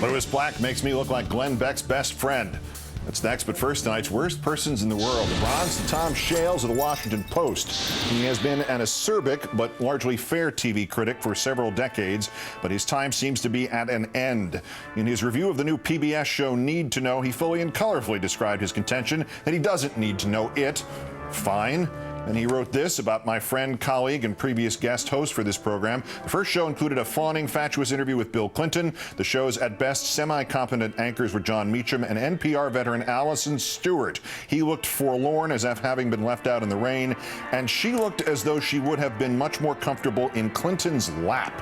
Louis Black makes me look like Glenn Beck's best friend. That's next, but first, tonight's worst persons in the world. The bronze to Tom Shales of the Washington Post. He has been an acerbic but largely fair TV critic for several decades, but his time seems to be at an end. In his review of the new PBS show Need to Know, he fully and colorfully described his contention that he doesn't need to know it. Fine. And he wrote this about my friend, colleague, and previous guest host for this program. The first show included a fawning, fatuous interview with Bill Clinton. The show's at best semi-competent anchors were John Meacham and NPR veteran Allison Stewart. He looked forlorn as if having been left out in the rain, and she looked as though she would have been much more comfortable in Clinton's lap.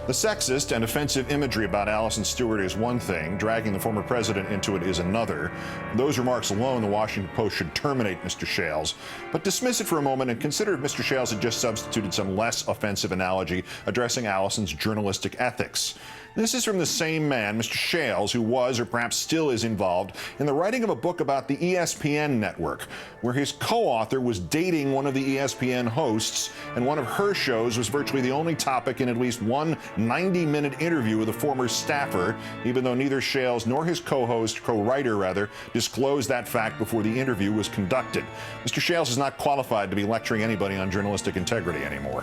The sexist and offensive imagery about Allison Stewart is one thing. Dragging the former president into it is another. Those remarks alone, the Washington Post should terminate Mr. Shales. But dismiss it for a moment and consider if Mr. Shales had just substituted some less offensive analogy addressing Allison's journalistic ethics. This is from the same man, Mr. Shales, who was, or perhaps still is, involved in the writing of a book about the ESPN network, where his co-author was dating one of the ESPN hosts, and one of her shows was virtually the only topic in at least one 90-minute interview with a former staffer, even though neither Shales nor his co-writer rather, disclosed that fact before the interview was conducted. Mr. Shales is not qualified to be lecturing anybody on journalistic integrity anymore.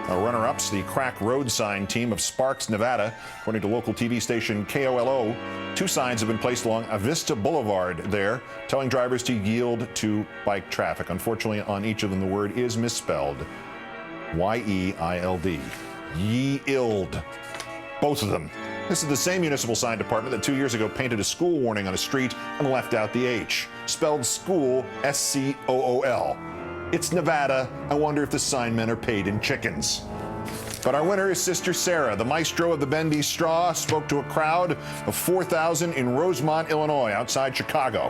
Our runner-ups, the crack road sign team of Sparks, Nevada. According to local TV station KOLO, 2 signs have been placed along Avista Boulevard there, telling drivers to yield to bike traffic. Unfortunately, on each of them, the word is misspelled. Y-E-I-L-D. Yield. Both of them. This is the same municipal sign department that 2 years ago painted a school warning on a street and left out the H. Spelled school, S-C-O-O-L. It's Nevada. I wonder if the sign men are paid in chickens. But our winner is Sister Sarah. The maestro of the bendy straw spoke to a crowd of 4,000 in Rosemont, Illinois, outside Chicago.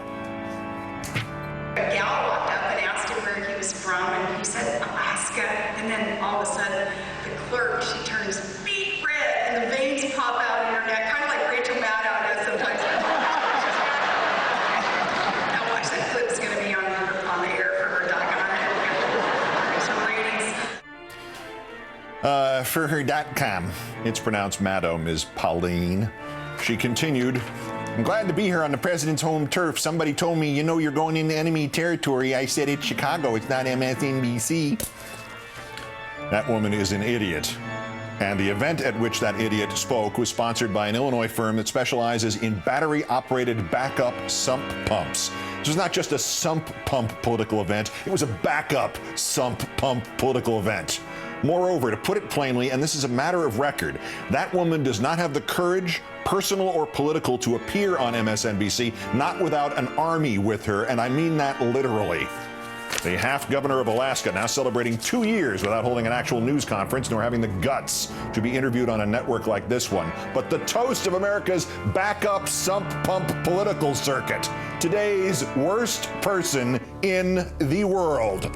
A gal walked up and asked him where he was from, and he said Alaska. And then all of a sudden, the clerk, she turns beet red, and the veins pop out in her neck, kind of like Rachel Maddow does sometimes. Now watch, that clip's going to be on the air for her, doggone it. Some ratings. For her.com. It's pronounced Maddow, Ms. Pauline. She continued, I'm glad to be here on the president's home turf. Somebody told me, you know, you're going into enemy territory. I said it's Chicago. It's not MSNBC. That woman is an idiot. And the event at which that idiot spoke was sponsored by an Illinois firm that specializes in battery-operated backup sump pumps. This was not just a sump pump political event. It was a backup sump pump political event. Moreover, to put it plainly, and this is a matter of record, that woman does not have the courage, personal or political, to appear on MSNBC, not without an army with her, and I mean that literally. The half-governor of Alaska now celebrating 2 years without holding an actual news conference nor having the guts to be interviewed on a network like this one. But the toast of America's backup sump pump political circuit. Today's worst person in the world.